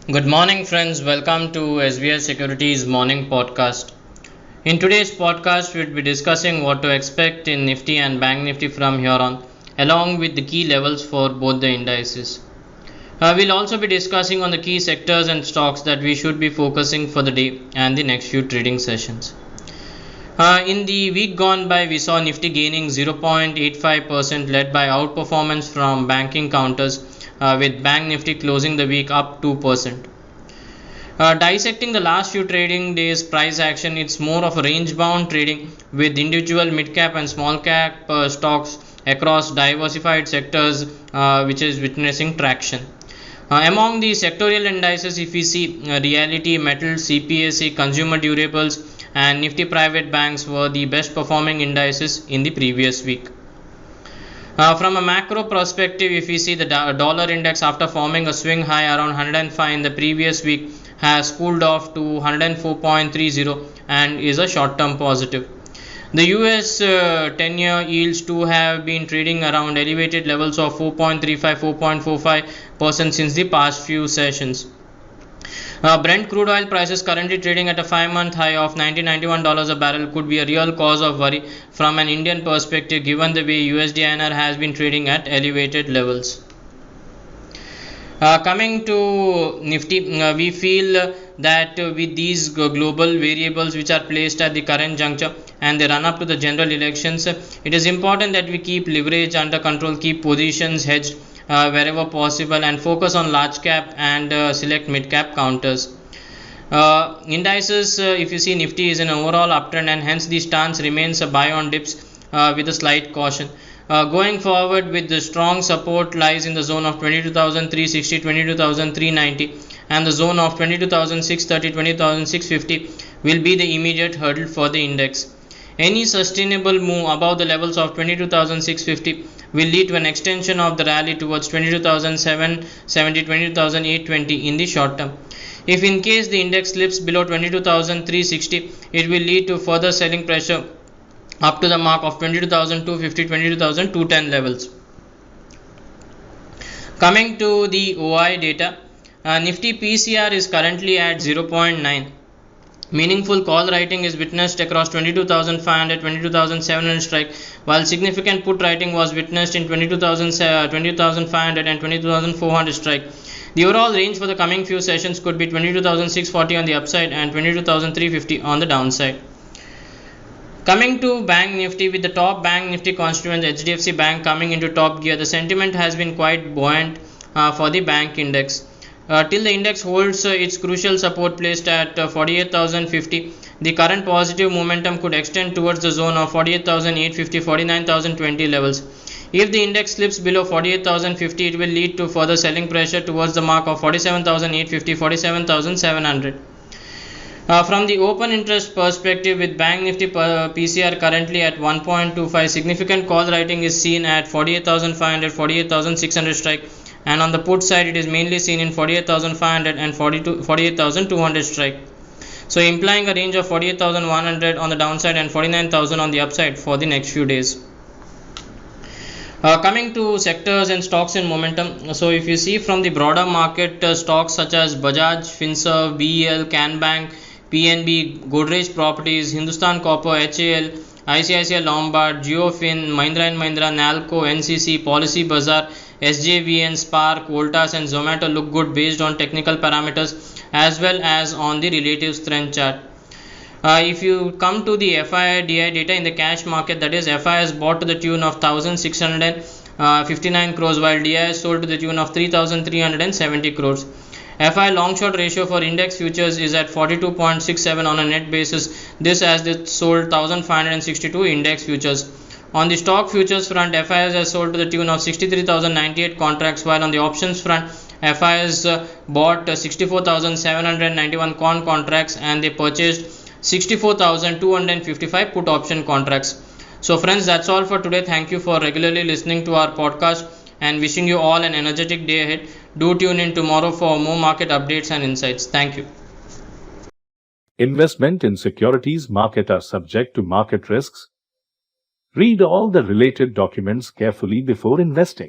Good morning, friends. Welcome to SBI Securities morning podcast. In today's podcast, we'll be discussing what to expect in Nifty and Bank Nifty from here on, along with the key levels for both the indices. We'll also be discussing on the key sectors and stocks that we should be focusing for the day and the next few trading sessions. In the week gone by, we saw Nifty gaining 0.85% led by outperformance from banking counters, with Bank Nifty closing the week up 2%. Dissecting the last few trading days price action, it's more of a range bound trading with individual mid cap and small cap stocks across diversified sectors, which is witnessing traction. Among the sectorial indices, if we see reality, metals, CPSE, consumer durables, and Nifty private banks were the best performing indices in the previous week. From a macro perspective, if we see the dollar index after forming a swing high around 105 in the previous week has cooled off to 104.30 and is a short term positive. The US 10-year yields too have been trading around elevated levels of 4.35-4.45% since the past few sessions. Brent crude oil prices currently trading at a 5-month high of $91 a barrel could be a real cause of worry from an Indian perspective, given the way USD/INR has been trading at elevated levels. Coming to Nifty, we feel that with these global variables which are placed at the current juncture and they run up to the general elections, it is important that we keep leverage under control, keep positions hedged wherever possible, and focus on large cap and select mid cap counters. Indices, if you see, Nifty is in an overall uptrend and hence the stance remains a buy on dips with a slight caution. Going forward, with the strong support lies in the zone of 22,360, 22,390, and the zone of 22,630, 22,650 will be the immediate hurdle for the index. Any sustainable move above the levels of 22,650 will lead to an extension of the rally towards 22,770, 22,820 in the short term. If in case the index slips below 22,360, it will lead to further selling pressure up to the mark of 22,250, 22,210 levels. Coming to the OI data, Nifty PCR is currently at 0.9. Meaningful call writing is witnessed across 22,500, 22,700 strike, while significant put writing was witnessed in 22,500 and 22,400 strike. The overall range for the coming few sessions could be 22,640 on the upside and 22,350 on the downside. Coming to Bank Nifty, with the top Bank Nifty constituent HDFC Bank coming into top gear, the sentiment has been quite buoyant for the bank index. Till the index holds its crucial support placed at 48,050, the current positive momentum could extend towards the zone of 48,850, 49,020 levels. If the index slips below 48,050, it will lead to further selling pressure towards the mark of 47,850, 47,700. From the open interest perspective, with Bank Nifty PCR currently at 1.25, significant call writing is seen at 48,500, 48,600 strike, and on the put side it is mainly seen in 48,500 and 48,200 strike. So implying a range of 48,100 on the downside and 49,000 on the upside for the next few days. Coming to sectors and stocks in momentum, so if you see from the broader market, stocks such as Bajaj Finserv, BEL, CanBank, PNB, Godrej Properties, Hindustan Copper, HAL, ICICI Lombard, Geofin, Mahindra & Mahindra, Nalco, NCC, Policy Bazaar, SJVN, Spark, Voltas and Zomato look good based on technical parameters as well as on the relative strength chart. If you come to the FII/DI data in the cash market, that is FI is bought to the tune of 1,659 crores while DI is sold to the tune of 3,370 crores. FI long short ratio for index futures is at 42.67 on a net basis. This as they sold 1,562 index futures. On the stock futures front, FIs has sold to the tune of 63,098 contracts, while on the options front, FIs bought 64,791 contracts and they purchased 64,255 put option contracts. So friends, that's all for today. Thank you for regularly listening to our podcast and wishing you all an energetic day ahead. Do tune in tomorrow for more market updates and insights. Thank you. Investment in securities market are subject to market risks. Read all the related documents carefully before investing.